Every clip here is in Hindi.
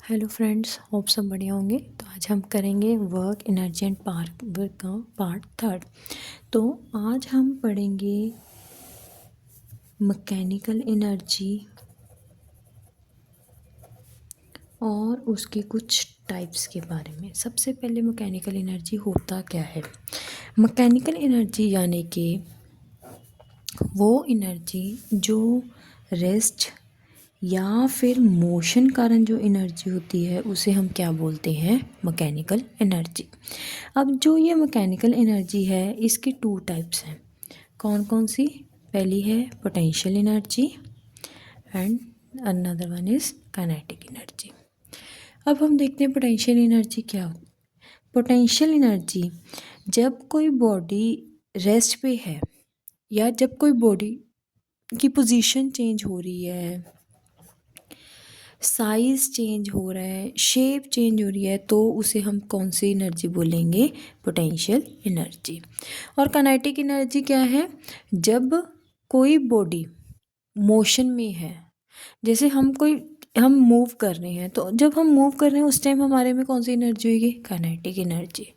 हेलो फ्रेंड्स, होप सब बढ़िया होंगे। तो आज हम करेंगे वर्क एनर्जी एंड पावर का पार्ट थर्ड। तो आज हम पढ़ेंगे मैकेनिकल एनर्जी और उसके कुछ टाइप्स के बारे में। सबसे पहले मैकेनिकल एनर्जी होता क्या है। मैकेनिकल एनर्जी यानी कि वो एनर्जी जो रेस्ट या फिर मोशन कारण जो एनर्जी होती है उसे हम क्या बोलते हैं, मैकेनिकल एनर्जी। अब जो ये मैकेनिकल एनर्जी है इसके टू टाइप्स हैं। कौन कौन सी? पहली है potential energy and another one is kinetic energy. अब हम देखते हैं पोटेंशियल एनर्जी क्या होती है। पोटेंशियल एनर्जी जब कोई बॉडी रेस्ट पे है या जब कोई बॉडी की पोजीशन चेंज हो रही है, साइज़ चेंज हो रहा है, शेप चेंज हो रही है, तो उसे हम कौन सी एनर्जी बोलेंगे? Potential energy. और काइनेटिक एनर्जी क्या है? जब कोई बॉडी मोशन में है, जैसे हम मूव कर रहे हैं, तो जब हम मूव कर रहे हैं उस टाइम हमारे में कौन सी एनर्जी होगी? Kinetic energy.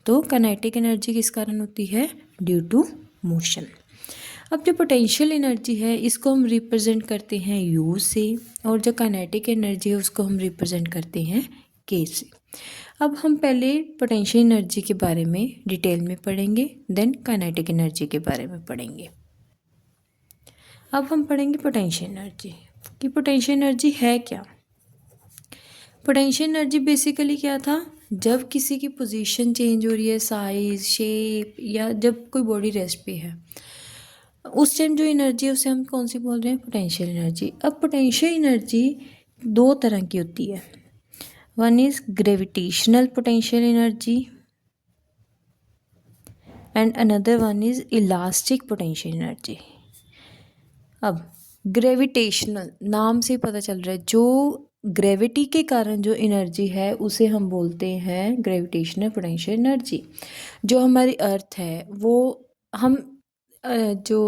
तो काइनेटिक एनर्जी किस कारण होती है? Due to motion. अब जो पोटेंशियल एनर्जी है इसको हम रिप्रेजेंट करते हैं यू से, और जो काइनेटिक एनर्जी है उसको हम रिप्रेजेंट करते हैं के से। अब हम पहले पोटेंशियल एनर्जी के बारे में डिटेल में पढ़ेंगे, देन काइनेटिक एनर्जी के बारे में पढ़ेंगे। अब हम पढ़ेंगे पोटेंशियल एनर्जी कि पोटेंशियल एनर्जी है क्या। पोटेंशियल एनर्जी बेसिकली क्या था? जब किसी की पोजीशन चेंज हो रही है, साइज, शेप, या जब कोई बॉडी रेस्ट पे है, उस टाइम जो एनर्जी है उसे हम कौन सी बोल रहे हैं? Potential energy. अब पोटेंशियल एनर्जी दो तरह की होती है। One is gravitational potential energy and another one is elastic potential energy. अब ग्रेविटेशनल नाम से पता चल रहा है, जो ग्रेविटी के कारण जो एनर्जी है उसे हम बोलते हैं ग्रेविटेशनल पोटेंशियल एनर्जी। जो हमारी अर्थ है वो हम जो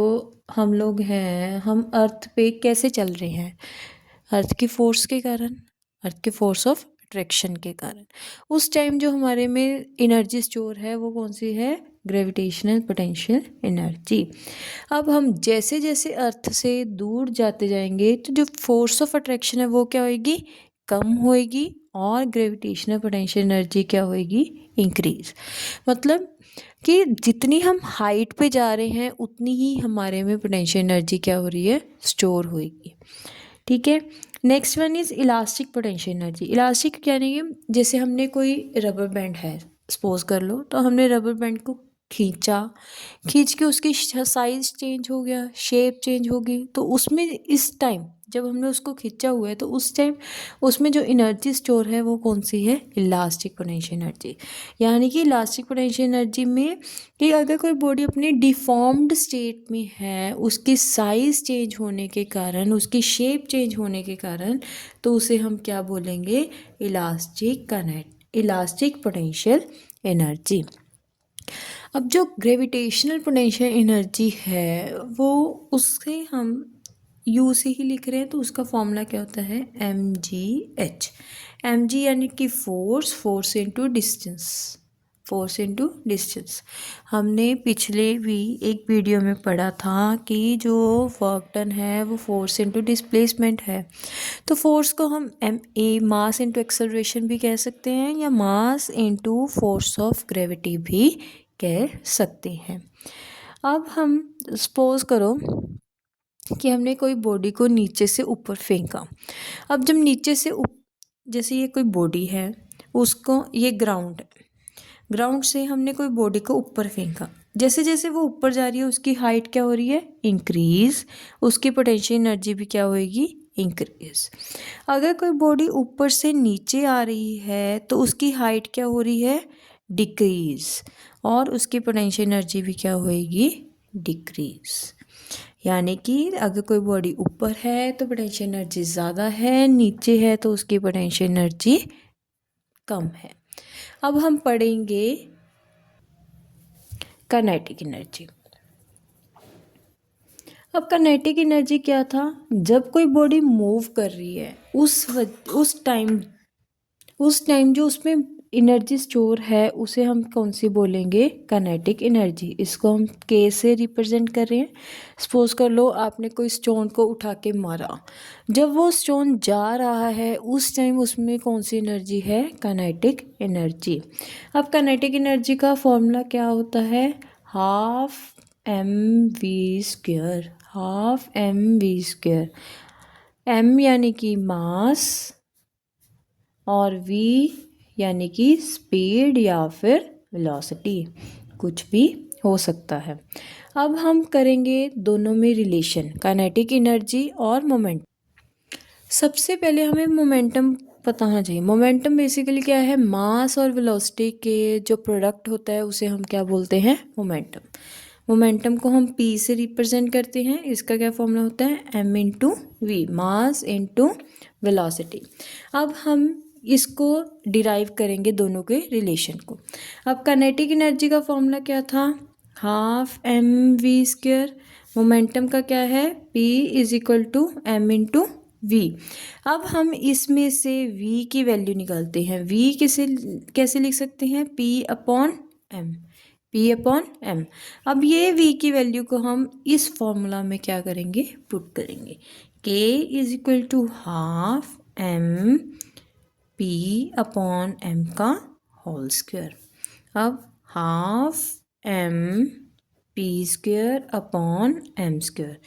हम लोग हैं, हम अर्थ पे कैसे चल रहे हैं? अर्थ की फोर्स के कारण, अर्थ के फोर्स ऑफ अट्रैक्शन के कारण। उस टाइम जो हमारे में एनर्जी स्टोर है वो कौन सी है? Gravitational potential energy. अब हम जैसे जैसे अर्थ से दूर जाते जाएंगे तो जो फोर्स ऑफ अट्रैक्शन है वो क्या होएगी? कम होएगी, और ग्रेविटेशनल पोटेंशियल एनर्जी क्या होएगी? इंक्रीज। मतलब कि जितनी हम हाइट पे जा रहे हैं उतनी ही हमारे में पोटेंशियल एनर्जी क्या हो रही है? स्टोर होएगी। ठीक है। Next one is elastic potential energy. Elastic यानी कि जैसे हमने कोई रबर बैंड है, सपोज कर लो, तो हमने रबर बैंड को खींच के उसकी साइज चेंज हो गया, शेप चेंज हो गई, तो उसमें इस टाइम जब हमने उसको खींचा हुआ है तो उस टाइम उसमें जो एनर्जी स्टोर है वो कौन सी है? Elastic potential energy. यानी कि इलास्टिक पोटेंशियल एनर्जी में कि अगर कोई बॉडी अपनी डिफॉर्म्ड स्टेट में है, उसकी साइज़ चेंज होने के कारण, उसकी शेप चेंज होने के कारण, तो उसे हम क्या बोलेंगे? Elastic potential energy. अब जो ग्रेविटेशनल पोटेंशियल एनर्जी है वो उससे हम यू से ही लिख रहे हैं, तो उसका फॉर्मूला क्या होता है? mgh। mg यानी कि force into distance, force into distance. हमने पिछले भी एक वीडियो में पढ़ा था कि जो वर्क डन है वो फोर्स इनटू डिस्प्लेसमेंट है। तो फोर्स को हम मास इनटू एक्सेलरेशन भी कह सकते हैं, या mass into force of gravity भी कह सकते हैं। अब हम सपोज करो कि हमने कोई बॉडी को नीचे से ऊपर फेंका। अब जब नीचे से जैसे ये कोई बॉडी है, उसको, ये ग्राउंड है, ग्राउंड से हमने कोई बॉडी को ऊपर फेंका, जैसे जैसे वो ऊपर जा रही है उसकी हाइट क्या हो रही है? इंक्रीज। उसकी पोटेंशियल एनर्जी भी क्या होएगी? इंक्रीज। अगर कोई बॉडी ऊपर से नीचे आ रही है तो उसकी हाइट क्या हो रही है? डिक्रीज, और उसकी पोटेंशियल एनर्जी भी क्या होएगी? डिक्रीज। यानी कि अगर कोई बॉडी ऊपर है तो पोटेंशियल एनर्जी ज़्यादा है, नीचे है तो उसकी पोटेंशियल एनर्जी कम है। अब हम पढ़ेंगे काइनेटिक एनर्जी। अब काइनेटिक एनर्जी क्या था? जब कोई बॉडी मूव कर रही है उस टाइम उस टाइम जो उसमें एनर्जी स्टोर है उसे हम कौन सी बोलेंगे, काइनेटिक एनर्जी। इसको हम के से रिप्रेजेंट कर रहे हैं। सपोज कर लो आपने कोई स्टोन को उठा के मारा, जब वो स्टोन जा रहा है उस टाइम उसमें कौन सी एनर्जी है, काइनेटिक एनर्जी। अब काइनेटिक एनर्जी का फॉर्मूला क्या होता है, half m v square, half m v square. M यानी कि मास और वी यानी कि स्पीड या फिर वेलोसिटी, कुछ भी हो सकता है। अब हम करेंगे दोनों में रिलेशन, काइनेटिक एनर्जी और मोमेंट। सबसे पहले हमें मोमेंटम पता होना चाहिए। मोमेंटम बेसिकली क्या है, मास और वेलोसिटी के जो प्रोडक्ट होता है उसे हम क्या बोलते हैं, मोमेंटम। मोमेंटम को हम पी से रिप्रेजेंट करते हैं। इसका क्या फॉर्मूला होता है, m into v, mass into velocity. अब हम इसको डिराइव करेंगे दोनों के रिलेशन को। अब काइनेटिक एनर्जी का फॉर्मूला क्या था, half m v square. Momentum का क्या है, p is equal to m into v. अब हम इसमें से v की वैल्यू निकालते हैं। v कैसे लिख सकते हैं, p upon m, p upon m। अब ये v की वैल्यू को हम इस फॉर्मूला में क्या करेंगे, पुट करेंगे। k is equal to half m p upon m का होल स्क्वायर। अब half m p square upon m square,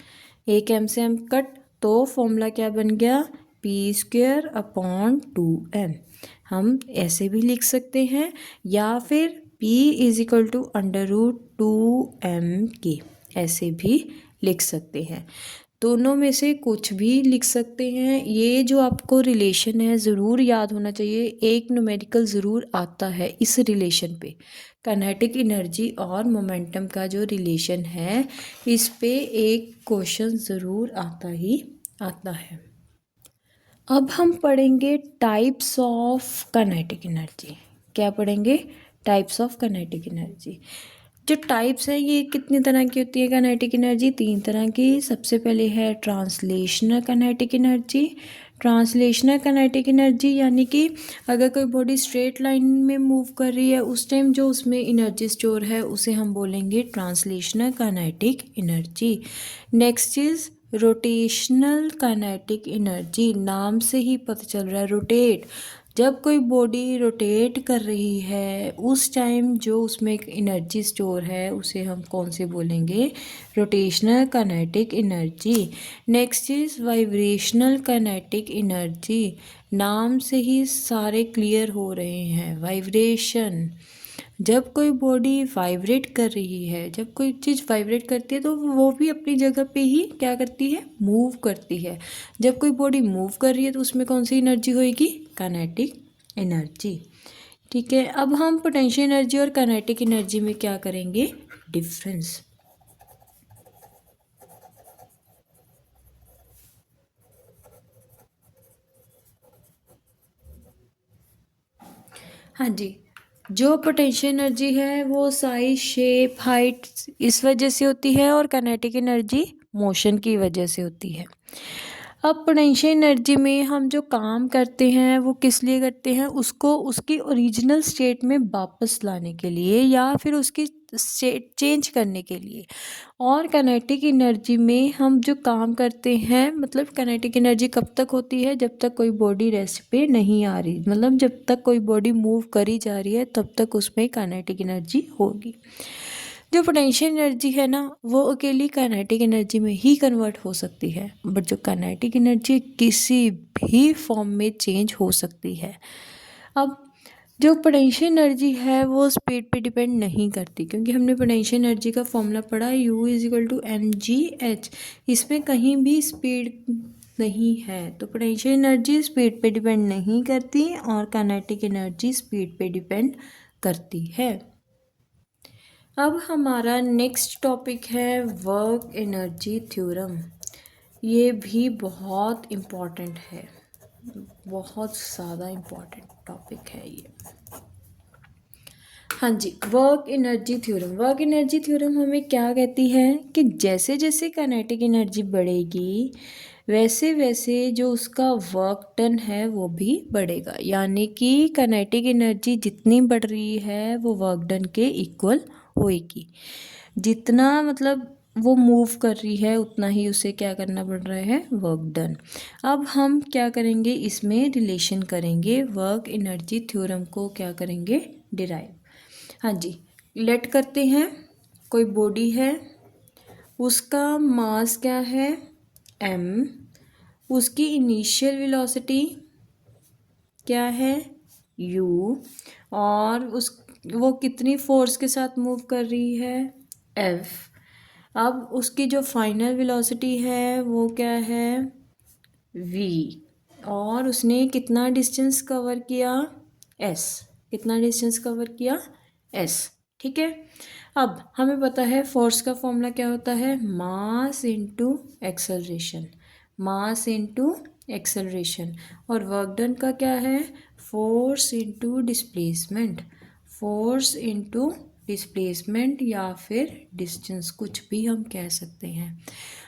एक m से m कट, तो फॉर्मूला क्या बन गया, पी स्क्वायर अपॉन 2m। हम ऐसे भी लिख सकते हैं या फिर p is equal to under root 2m, ऐसे भी लिख सकते हैं। दोनों में से कुछ भी लिख सकते हैं। ये जो आपको रिलेशन है ज़रूर याद होना चाहिए, एक न्यूमेरिकल ज़रूर आता है इस रिलेशन पे। काइनेटिक एनर्जी और मोमेंटम का जो रिलेशन है इस पे एक क्वेश्चन ज़रूर आता ही आता है। अब हम पढ़ेंगे टाइप्स ऑफ काइनेटिक एनर्जी। क्या पढ़ेंगे, टाइप्स ऑफ काइनेटिक एनर्जी। जो टाइप्स हैं ये कितनी तरह की होती है काइनेटिक एनर्जी, 3 तरह की। सबसे पहले है translational kinetic energy. Translational kinetic energy यानी कि अगर कोई बॉडी स्ट्रेट लाइन में मूव कर रही है उस टाइम जो उसमें एनर्जी स्टोर है उसे हम बोलेंगे translational kinetic energy. Next is rotational kinetic energy, नाम से ही पता चल रहा है रोटेट। जब कोई बॉडी रोटेट कर रही है उस टाइम जो उसमें एक एनर्जी स्टोर है उसे हम कौन से बोलेंगे, rotational kinetic energy. Next is vibrational kinetic energy, नाम से ही सारे क्लियर हो रहे हैं, वाइब्रेशन। जब कोई बॉडी वाइब्रेट कर रही है, जब कोई चीज़ वाइब्रेट करती है तो वो भी अपनी जगह पे ही क्या करती है, मूव करती है। जब कोई बॉडी मूव कर रही है तो उसमें कौन सी एनर्जी होएगी, काइनेटिक एनर्जी। ठीक है, अब हम पोटेंशियल एनर्जी और काइनेटिक एनर्जी में क्या करेंगे, डिफरेंस। हाँ जी, जो पोटेंशियल एनर्जी है वो साइज, शेप, हाइट इस वजह से होती है और काइनेटिक एनर्जी मोशन की वजह से होती है। अब पोटेंशियल एनर्जी में हम जो काम करते हैं वो किस लिए करते हैं, उसको उसकी ओरिजिनल स्टेट में वापस लाने के लिए या फिर उसकी स्टेट चेंज करने के लिए। और काइनेटिक एनर्जी में हम जो काम करते हैं, मतलब काइनेटिक एनर्जी कब तक होती है, जब तक कोई बॉडी रेस्ट पे नहीं आ रही, मतलब जब तक कोई बॉडी मूव करी जा रही है तब तक उसमें काइनेटिक एनर्जी होगी। जो पोटेंशियल एनर्जी है ना वो अकेली काइनेटिक एनर्जी में ही कन्वर्ट हो सकती है, बट जो काइनेटिक एनर्जी किसी भी फॉर्म में चेंज हो सकती है। अब जो पोटेंशियल एनर्जी है वो स्पीड पे डिपेंड नहीं करती, क्योंकि हमने पोटेंशियल एनर्जी का फॉर्मूला पढ़ा, U is equal to mgh। इसमें कहीं भी स्पीड नहीं है, तो पोटेंशियल एनर्जी स्पीड पे डिपेंड नहीं करती और काइनेटिक एनर्जी स्पीड पे डिपेंड करती है। अब हमारा नेक्स्ट टॉपिक है वर्क एनर्जी थ्योरम। ये भी बहुत इम्पॉर्टेंट है, बहुत ज़्यादा इम्पॉर्टेंट टॉपिक है ये। हाँ जी, work energy theorem. Work energy theorem हमें क्या कहती है कि जैसे जैसे काइनेटिक एनर्जी बढ़ेगी वैसे वैसे जो उसका वर्क डन है वो भी बढ़ेगा, यानी कि काइनेटिक एनर्जी जितनी बढ़ रही है वो वर्क डन के इक्वल होएगी। जितना मतलब वो मूव कर रही है उतना ही उसे क्या करना पड़ रहा है, वर्क डन। अब हम क्या करेंगे, इसमें रिलेशन करेंगे, वर्क एनर्जी थ्योरम को क्या करेंगे, डिराइव। हाँ जी, लेट करते हैं। कोई बॉडी है, उसका मास क्या है, m, उसकी इनिशियल वेलोसिटी क्या है, u, और वो कितनी फोर्स के साथ मूव कर रही है, f। अब उसकी जो फाइनल वेलोसिटी है वो क्या है, v, और उसने कितना डिस्टेंस कवर किया, s। कितना डिस्टेंस कवर किया, s। ठीक है। अब हमें पता है फोर्स का फॉर्मूला क्या होता है, mass into acceleration, mass into acceleration. और वर्क डन का क्या है, force into displacement, force into displacement या फिर डिस्टेंस, कुछ भी हम कह सकते हैं।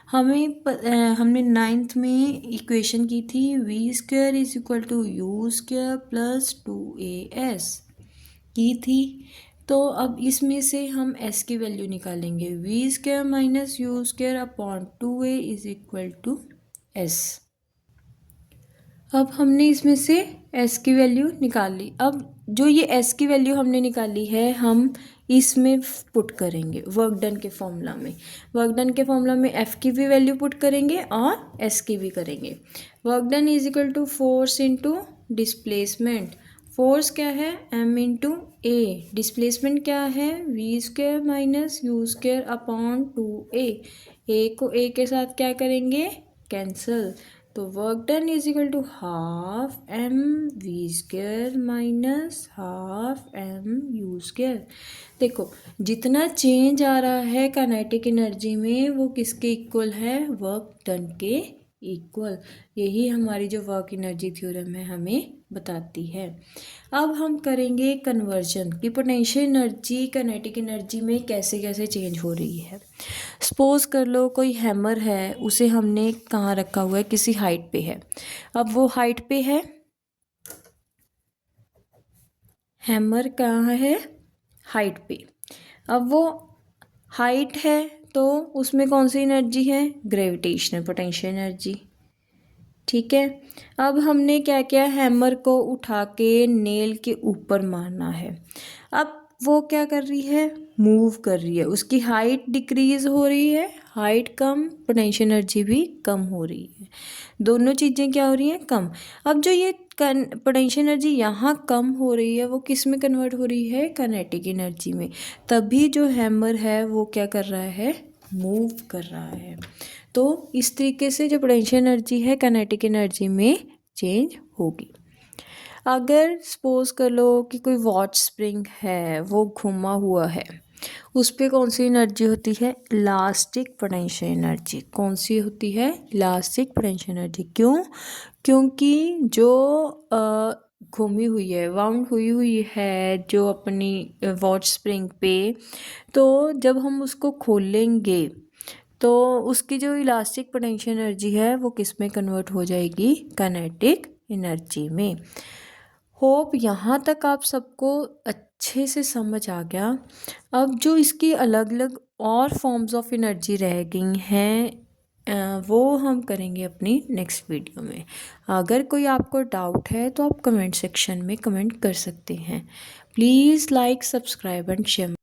हमने 9th में इक्वेशन की थी, v² is equal to u² plus 2as की थी। तो अब इसमें से हम s की वैल्यू निकालेंगे, v² minus u² upon 2a is equal to s। अब हमने इसमें से s की वैल्यू निकाल ली। अब जो ये s की वैल्यू हमने निकाली है हम इसमें पुट करेंगे वर्क डन के फॉर्मूला में। वर्क डन के फॉर्मूला में f की भी वैल्यू पुट करेंगे और s की भी करेंगे। Work done is equal to force into displacement. फोर्स क्या है, m इंटू ए, डिस्प्लेसमेंट क्या है, v² minus u² upon 2a। a को a के साथ क्या करेंगे, कैंसल। तो work done is equal to half m(v²) minus half m(u²). देखो जितना चेंज आ रहा है काइनेटिक एनर्जी में वो किसके इक्वल है, वर्क डन के इक्वल। यही हमारी जो वर्क एनर्जी थ्योरम है हमें बताती है। अब हम करेंगे कन्वर्जन कि पोटेंशियल एनर्जी काइनेटिक एनर्जी में कैसे कैसे चेंज हो रही है। सपोज कर लो कोई हैमर है, उसे हमने कहाँ रखा हुआ है, किसी हाइट पे है। अब वो हाइट पे है, हैमर कहाँ है, हाइट पे। अब वो हाइट है तो उसमें कौन सी एनर्जी है, ग्रेविटेशनल पोटेंशियल एनर्जी। ठीक है। अब हमने क्या किया, हैमर को उठा के नेल के ऊपर मारना है। अब वो क्या कर रही है, मूव कर रही है, उसकी हाइट डिक्रीज हो रही है, हाइट कम, पोटेंशियल एनर्जी भी कम हो रही है, दोनों चीज़ें क्या हो रही हैं, कम। अब जो ये पोटेंशियल एनर्जी यहाँ कम हो रही है वो किस में कन्वर्ट हो रही है, काइनेटिक एनर्जी में। तभी जो हैमर है वो क्या कर रहा है, मूव कर रहा है। तो इस तरीके से जो पोटेंशियल एनर्जी है काइनेटिक एनर्जी में चेंज होगी। अगर सपोज कर लो कि कोई वॉच स्प्रिंग है वो घुमा हुआ है, उस पर कौन सी एनर्जी होती है, इलास्टिक पोटेंशियल एनर्जी। कौन सी होती है, इलास्टिक पोटेंशियल एनर्जी। क्यों, क्योंकि जो घूमी हुई है, वाउंड हुई है जो अपनी वॉच स्प्रिंग पे, तो जब हम उसको खोलेंगे तो उसकी जो इलास्टिक पोटेंशियल एनर्जी है वो किस में कन्वर्ट हो जाएगी, काइनेटिक एनर्जी में। होप यहाँ तक आप सबको अच्छे से समझ आ गया। अब जो इसकी अलग अलग और फॉर्म्स ऑफ एनर्जी रह गई हैं वो हम करेंगे अपनी नेक्स्ट वीडियो में। अगर कोई आपको डाउट है तो आप कमेंट सेक्शन में कमेंट कर सकते हैं। Please like, subscribe and share.